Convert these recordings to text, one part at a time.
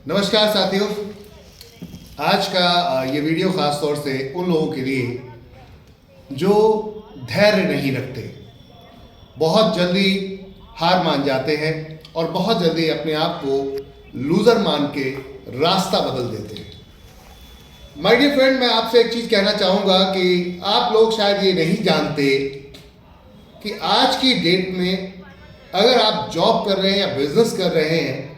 नमस्कार साथियों। आज का ये वीडियो खास तौर से उन लोगों के लिए जो धैर्य नहीं रखते, बहुत जल्दी हार मान जाते हैं और बहुत जल्दी अपने आप को लूजर मान के रास्ता बदल देते हैं। माय डियर फ्रेंड, मैं आपसे एक चीज़ कहना चाहूँगा कि आप लोग शायद ये नहीं जानते कि आज की डेट में अगर आप जॉब कर रहे हैं या बिजनेस कर रहे हैं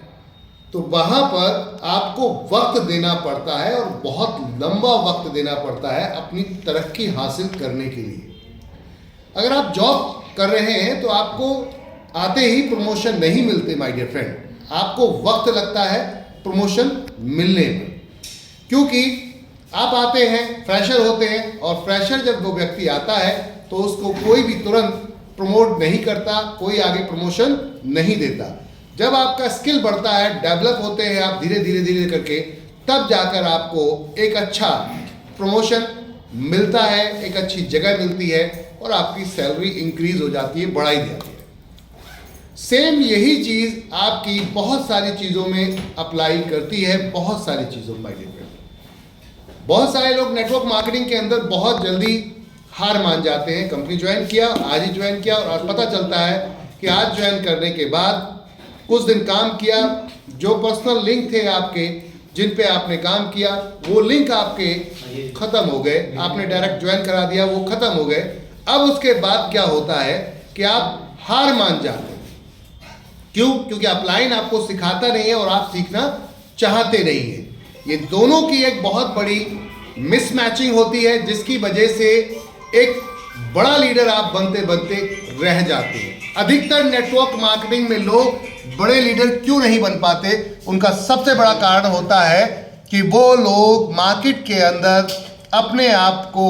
तो वहाँ पर आपको वक्त देना पड़ता है और बहुत लंबा वक्त देना पड़ता है अपनी तरक्की हासिल करने के लिए। अगर आप जॉब कर रहे हैं तो आपको आते ही प्रमोशन नहीं मिलते माय डियर फ्रेंड, आपको वक्त लगता है प्रमोशन मिलने में, क्योंकि आप आते हैं, फ्रेशर होते हैं और फ्रेशर जब वो व्यक्ति आता है तो उसको कोई भी तुरंत प्रमोट नहीं करता, कोई आगे प्रमोशन नहीं देता। जब आपका स्किल बढ़ता है, डेवलप होते हैं आप धीरे धीरे करके, तब जाकर आपको एक अच्छा प्रमोशन मिलता है, एक अच्छी जगह मिलती है और आपकी सैलरी इंक्रीज हो जाती है, बढ़ाई जाती है। सेम यही चीज़ आपकी बहुत सारी चीज़ों में अप्लाई करती है, बहुत सारी चीज़ों में। बहुत सारे लोग नेटवर्क मार्केटिंग के अंदर बहुत जल्दी हार मान जाते हैं। कंपनी ज्वाइन किया, आज ही ज्वाइन किया और पता चलता है कि आज ज्वाइन करने के बाद कुछ दिन काम किया, जो पर्सनल लिंक थे आपके जिन पे आपने काम किया वो लिंक आपके खत्म हो गए, आपने डायरेक्ट ज्वाइन करा दिया, वो खत्म हो गए। अब उसके बाद क्या होता है कि आप हार मान जाते हैं। क्यों? क्योंकि अपलाइन आपको सिखाता नहीं है और आप सीखना चाहते नहीं है। ये दोनों की एक बहुत बड़ी मिसमैचिंग होती है, जिसकी वजह से एक बड़ा लीडर आप बनते बनते रह जाते हैं। अधिकतर नेटवर्क मार्केटिंग में लोग बड़े लीडर क्यों नहीं बन पाते? उनका सबसे बड़ा कारण होता है कि वो लोग मार्केट के अंदर अपने आप को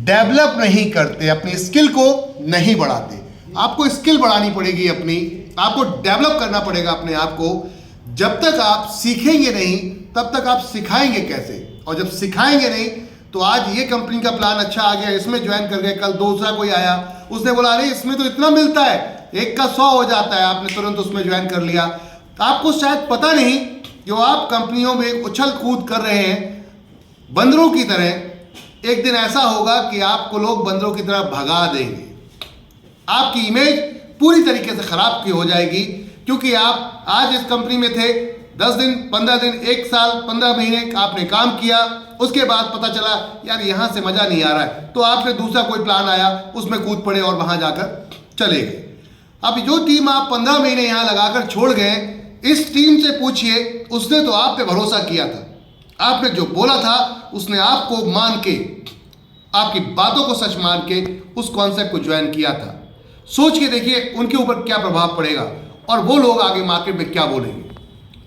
डेवलप नहीं करते, अपनी स्किल को नहीं बढ़ाते। आपको स्किल बढ़ानी पड़ेगी, आपको डेवलप करना पड़ेगा अपने आप को। जब तक आप सीखेंगे नहीं तब तक आप सिखाएंगे कैसे? और जब सिखाएंगे नहीं तो आज ये कंपनी का प्लान अच्छा आ गया, इसमें ज्वाइन कर गए, कल दूसरा कोई आया, उसने बोला अरे इसमें तो इतना मिलता है, 1 का 100 हो जाता है, आपने तुरंत उसमें ज्वाइन कर लिया। आपको शायद पता नहीं जो आप कंपनियों में उछल कूद कर रहे हैं बंदरों की तरह, एक दिन ऐसा होगा कि आपको लोग बंदरों की तरह भगा देंगे। आपकी इमेज पूरी तरीके से खराब की हो जाएगी, क्योंकि आप आज इस कंपनी में थे 10 दिन, 15 दिन, 1 साल, 15 महीने आपने काम किया, उसके बाद पता चला यार यहाँ से मजा नहीं आ रहा है, तो आपने दूसरा कोई प्लान आया, उसमें कूद पड़े और वहां जाकर चले गए। अब जो टीम आप 15 महीने यहाँ लगाकर छोड़ गए, इस टीम से पूछिए, उसने तो आप पे भरोसा किया था, आपने जो बोला था उसने आपको मान के, आपकी बातों को सच मान के उस कॉन्सेप्ट को ज्वाइन किया था। सोच के देखिए उनके ऊपर क्या प्रभाव पड़ेगा और वो लोग आगे मार्केट में क्या बोलेंगे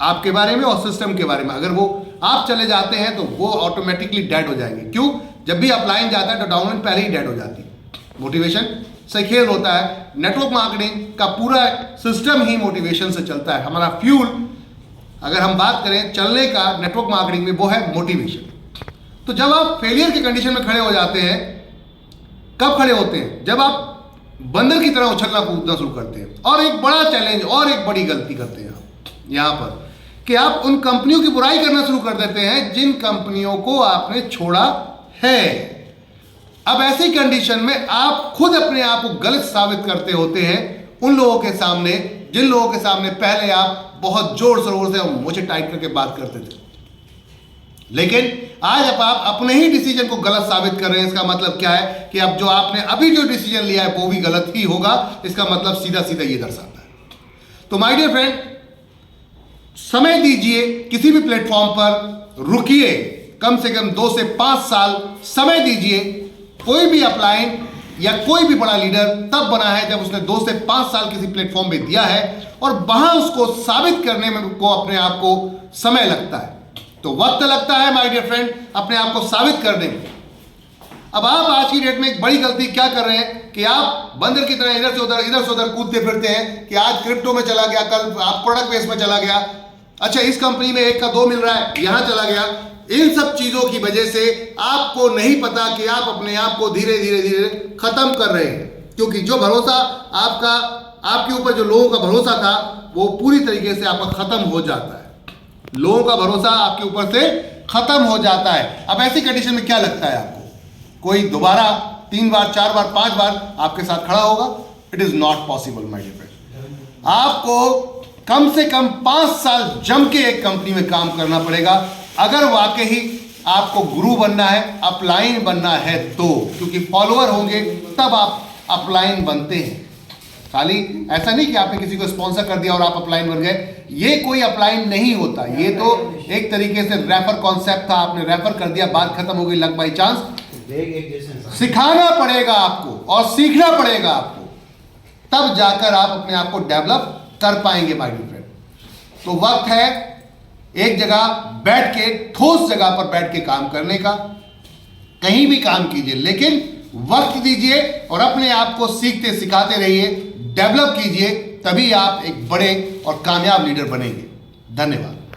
आपके बारे में और सिस्टम के बारे में। अगर वो आप चले जाते हैं तो वो ऑटोमेटिकली डेड हो जाएंगे। क्यों? जब भी अपलाइन जाता है तो डाउनलाइन पहले ही डेड हो जाती है। मोटिवेशन से खेल होता है। नेटवर्क मार्केटिंग का पूरा सिस्टम ही मोटिवेशन से चलता है। हमारा फ्यूल, अगर हम बात करें चलने का नेटवर्क मार्केटिंग में, वो है मोटिवेशन। तो जब आप फेलियर के कंडीशन में खड़े हो जाते हैं, कब खड़े होते हैं? जब आप बंदर की तरह उछलना कूदना शुरू करते हैं। और एक बड़ा चैलेंज और एक बड़ी गलती करते हैं यहाँ पर कि आप उन कंपनियों की बुराई करना शुरू कर देते हैं जिन कंपनियों को आपने छोड़ा है। अब ऐसी कंडीशन में आप खुद अपने आप को गलत साबित करते होते हैं उन लोगों के सामने जिन लोगों के सामने पहले आप बहुत जोर शोर से और मुझे टाइट करके बात करते थे। लेकिन आज अब आप अपने ही डिसीजन को गलत साबित कर रहे हैं। इसका मतलब क्या है कि अब जो आपने अभी जो डिसीजन लिया है वो भी गलत ही होगा। इसका मतलब सीधा सीधा ये दर्शाता है। तो माय डियर फ्रेंड, समय दीजिए, किसी भी प्लेटफॉर्म पर रुकिए, कम से कम 2 से 5 साल समय दीजिए। कोई भी अपलाइन या कोई भी बड़ा लीडर तब बना है जब उसने 2 से 5 साल किसी प्लेटफॉर्म पे दिया है और वहां उसको साबित करने में को अपने आप को समय लगता है। तो वक्त लगता है माय डियर फ्रेंड अपने आप को साबित करने में। अब आप आज की डेट में एक बड़ी गलती क्या कर रहे हैं कि आप बंदर की तरह इधर से उधर कूदते फिरते हैं कि आज क्रिप्टो में चला गया, कल आप प्रोडक्ट बेस में चला गया, अच्छा इस कंपनी में 1 का 2 मिल रहा है, यहां चला गया। इन सब चीजों की वजह से आपको नहीं पता कि आप अपने आप को धीरे धीरे खत्म कर रहे हैं, क्योंकि जो भरोसा आपके ऊपर जो लोगों का भरोसा था वो पूरी तरीके से आपका खत्म हो जाता है। लोगों का भरोसा आपके ऊपर से खत्म हो जाता है। अब ऐसी कंडीशन में क्या लगता है आपको, कोई दोबारा 3 बार 4 बार 5 बार आपके साथ खड़ा होगा? It is not possible my dear friend. आपको कम से कम 5 साल जम के एक कंपनी में काम करना पड़ेगा अगर वाकई आपको गुरु बनना है, अपलाइन बनना है तो, क्योंकि फॉलोअर होंगे तब आप अपलाइन बनते हैं। खाली ऐसा नहीं कि आपने किसी को स्पॉन्सर कर दिया और आप अपलाइन बन गए, ये कोई अपलाइन नहीं होता। ये तो एक तरीके से रेफर कॉन्सेप्ट था, आपने रेफर कर दिया, बात खत्म हो गई, लक बाई चांस। सिखाना पड़ेगा आपको और सीखना पड़ेगा आपको, तब जाकर आप अपने आप को डेवलप कर पाएंगे माय डियर फ्रेंड। तो वक्त है एक जगह बैठ के, ठोस जगह पर बैठ के काम करने का। कहीं भी काम कीजिए लेकिन वक्त दीजिए और अपने आप को सीखते सिखाते रहिए, डेवलप कीजिए, तभी आप एक बड़े और कामयाब लीडर बनेंगे। धन्यवाद।